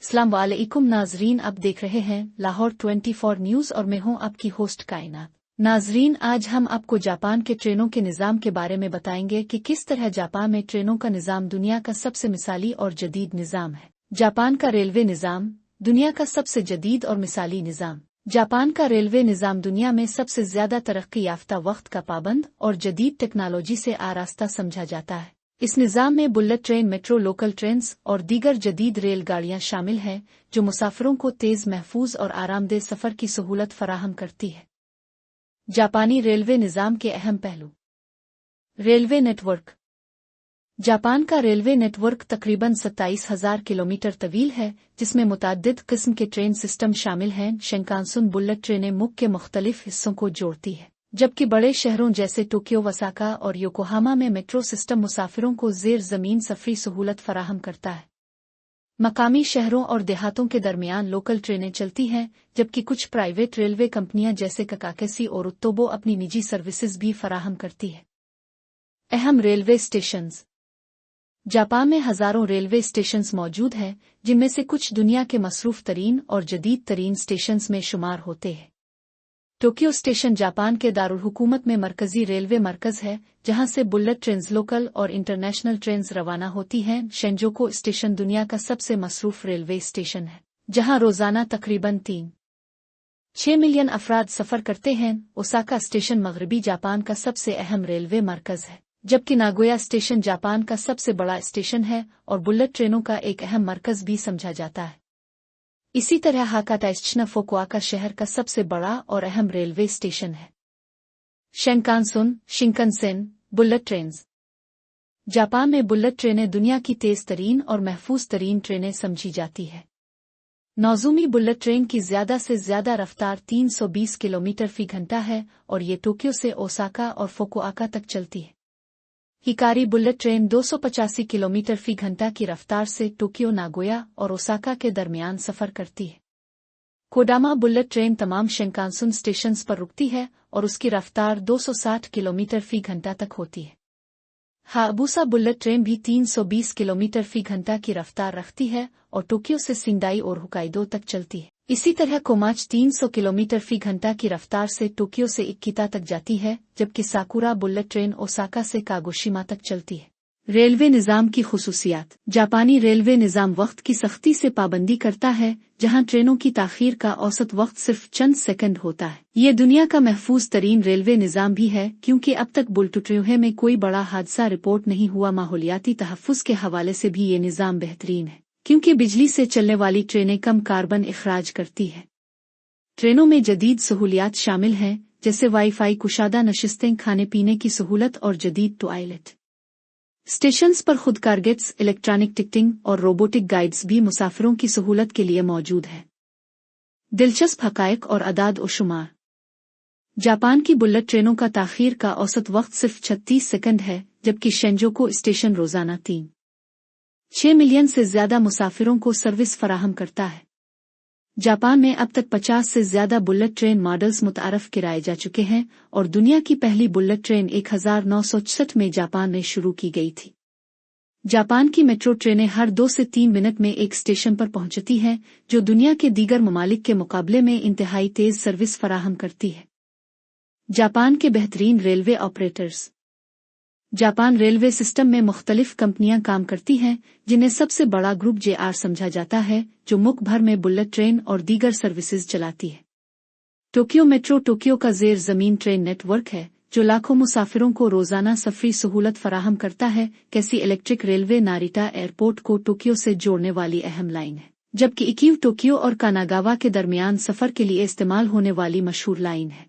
अस्सलाम वालेकुम नाजरीन, आप देख रहे हैं लाहौर 24 न्यूज़ और मैं हूं आपकी होस्ट कायनात। नाजरीन, आज हम आपको जापान के ट्रेनों के निज़ाम के बारे में बताएंगे कि किस तरह जापान में ट्रेनों का निज़ाम दुनिया का सबसे मिसाली और जदीद निज़ाम है। जापान का रेलवे निज़ाम दुनिया का सबसे जदीद और मिसाली निज़ाम। जापान का रेलवे निज़ाम दुनिया में सबसे ज्यादा तरक्की याफ्ता, वक्त का पाबंद और जदीद टेक्नोलॉजी से आरास्ता समझा जाता है। इस निज़ाम में bullet train, metro, local trains और दीगर जदीद रेलगाड़ियां शामिल हैं जो मुसाफिरों को तेज, महफूज और आरामदेह सफ़र की सहूलत फराहम करती है। जापानी रेलवे निज़ाम के अहम पहलू। Railway network. जापान का रेलवे नेटवर्क तकरीबन 27,000 किलोमीटर तवील है, जिसमें मुताद्दिद किस्म के ट्रेन सिस्टम शामिल हैं। शिंकानसेन बुलेट ट्रेनें मुख्य मुख्तलिफ हिस्सों को जोड़ती है, जबकि बड़े शहरों जैसे टोक्यो, ओसाका और योकोहामा में मेट्रो सिस्टम मुसाफिरों को ज़ेर ज़मीन सफरी सहूलत फराहम करता है। मकामी शहरों और देहातों के दरमियान लोकल ट्रेनें चलती हैं, जबकि कुछ प्राइवेट रेलवे कंपनियां जैसे ककाकेसी और उत्तोबो अपनी निजी सर्विसेज भी फराहम करती है। अहम रेलवे स्टेशंस। जापान में हजारों रेलवे स्टेशंस मौजूद हैं, जिनमें से कुछ दुनिया के मसरूफ तरीन और जदीद तरीन स्टेशंस में शुमार होते हैं। टोक्यो स्टेशन जापान के दारुल हुकूमत में मरकजी रेलवे मरकज है, जहां से बुलेट ट्रेन्स, लोकल और इंटरनेशनल ट्रेन्स रवाना होती हैं। शिंजुकु स्टेशन दुनिया का सबसे मसरूफ रेलवे स्टेशन है, जहां रोजाना तकरीबन 3.6 मिलियन अफराद सफर करते हैं। ओसाका स्टेशन मगरबी जापान का सबसे अहम रेलवे मरकज है, जबकि नागोया स्टेशन जापान का सबसे बड़ा स्टेशन है और बुलेट ट्रेनों का एक अहम मरकज भी समझा जाता है। इसी तरह हाकाटा स्टेशन फुकुओका शहर का सबसे बड़ा और अहम रेलवे स्टेशन है। Shinkansen bullet trains. जापान में बुलेट ट्रेनें दुनिया की तेज तरीन और महफूज तरीन ट्रेनें समझी जाती है। नोज़ुमी बुलेट ट्रेन की ज्यादा से ज्यादा रफ्तार 320 किलोमीटर फी घंटा है और ये टोक्यो से ओसाका और फुकुओका तक चलती है। हिकारी बुलेट ट्रेन 285 किलोमीटर फी घंटा की रफ्तार से टोक्यो, नागोया और ओसाका के दरमियान सफर करती है। कोडामा बुलेट ट्रेन तमाम शिंकानसेन स्टेशंस पर रुकती है और उसकी रफ्तार 260 किलोमीटर फी घंटा तक होती है। हायाबुसा बुलेट ट्रेन भी 320 किलोमीटर फी घंटा की रफ्तार रखती है और टोक्यो से सिंदाई और होकाइडो तक चलती है। इसी तरह कोमाच 300 किलोमीटर फी घंटा की रफ्तार से टोक्यो से इकिता तक जाती है, जबकि साकुरा बुलेट ट्रेन ओसाका से कागोशिमा तक चलती है। रेलवे निज़ाम की खुसूसियात। जापानी रेलवे निज़ाम वक्त की सख्ती से पाबंदी करता है, जहां ट्रेनों की ताख़ीर का औसत वक्त सिर्फ चंद सेकंड होता है। ये दुनिया का महफूज तरीन रेलवे निज़ाम भी है, क्योंकि अब तक बुलेट में कोई बड़ा हादसा रिपोर्ट नहीं हुआ। माहौलियाती तहफ़्फ़ुज़ के हवाले से भी ये निज़ाम बेहतरीन है, क्योंकि बिजली से चलने वाली ट्रेनें कम कार्बन इखराज करती है। ट्रेनों में जदीद सहूलियात शामिल हैं, जैसे वाईफाई, कुशादा नशिस्तें, खाने पीने की सहूलत और जदीद टॉयलेट। स्टेशंस पर खुदकार गेट्स, इलेक्ट्रॉनिक टिकटिंग और रोबोटिक गाइड्स भी मुसाफिरों की सहूलत के लिए मौजूद है। दिलचस्प हकायक और अदाद और शुमार। जापान की बुलेट ट्रेनों का ताख़ीर का औसत वक्त सिर्फ 36 सेकंड है, जबकि शिंजुकु स्टेशन रोजाना 3.6 मिलियन से ज्यादा मुसाफिरों को सर्विस फराहम करता है। जापान में अब तक 50 से ज्यादा बुलेट ट्रेन मॉडल्स मुतारफ कराए जा चुके हैं और दुनिया की पहली बुलेट ट्रेन 1966 में जापान में शुरू की गई थी। जापान की मेट्रो ट्रेनें हर 2 से 3 मिनट में एक स्टेशन पर पहुंचती हैं, जो दुनिया के दीगर ममालिक के मुकाबले में इंतहाई तेज सर्विस फराहम करती है। जापान के बेहतरीन railway operators. Japan railway system में मुख्तलिफ कंपनियां काम करती हैं, जिन्हें सबसे बड़ा ग्रुप JR समझा जाता है, जो मुल्क भर में बुलेट ट्रेन और दीगर सर्विसेज चलाती है। टोक्यो मेट्रो टोक्यो का ज़ेर ज़मीन ट्रेन नेटवर्क है, जो लाखों मुसाफिरों को रोजाना सफरी सहूलत फराहम करता है। कैसी इलेक्ट्रिक रेलवे नारिटा एयरपोर्ट को टोक्यो से जोड़ने वाली अहम लाइन है, जबकि इकियो टोक्यो और कानागावा के दरमियान सफर के लिए इस्तेमाल होने वाली मशहूर लाइन है।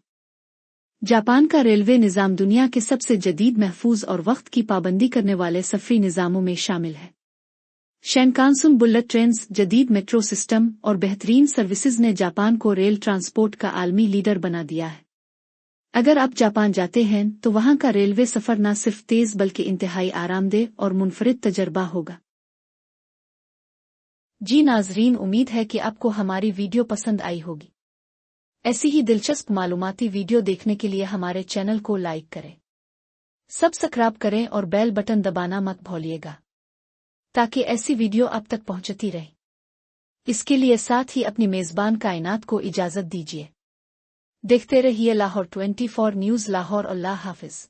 जापान का रेलवे निज़ाम दुनिया के सबसे जदीद, महफूज और वक्त की पाबंदी करने वाले सफरी निज़ामों में शामिल है। शिंकानसेन बुलेट ट्रेन्स, जदीद मेट्रो सिस्टम और बेहतरीन सर्विसेज ने जापान को रेल ट्रांसपोर्ट का आलमी लीडर बना दिया है। अगर आप जापान जाते हैं तो वहां का रेलवे सफर न सिर्फ तेज बल्कि इंतहाई आरामदेह और मुनफरिद तजर्बा होगा। जी नाजरीन, उम्मीद है कि आपको हमारी वीडियो पसंद आई होगी। ऐसी ही दिलचस्प मालूमाती वीडियो देखने के लिए हमारे चैनल को लाइक करें, सब्सक्राइब करें और बेल बटन दबाना मत भूलिएगा, ताकि ऐसी वीडियो आप तक पहुंचती रहे। اس کے لیے ساتھ ہی اپنی میزبان کائنات کو اجازت دیجیے۔ دیکھتے رہیے لاہور 24 نیوز لاہور۔ اللہ حافظ۔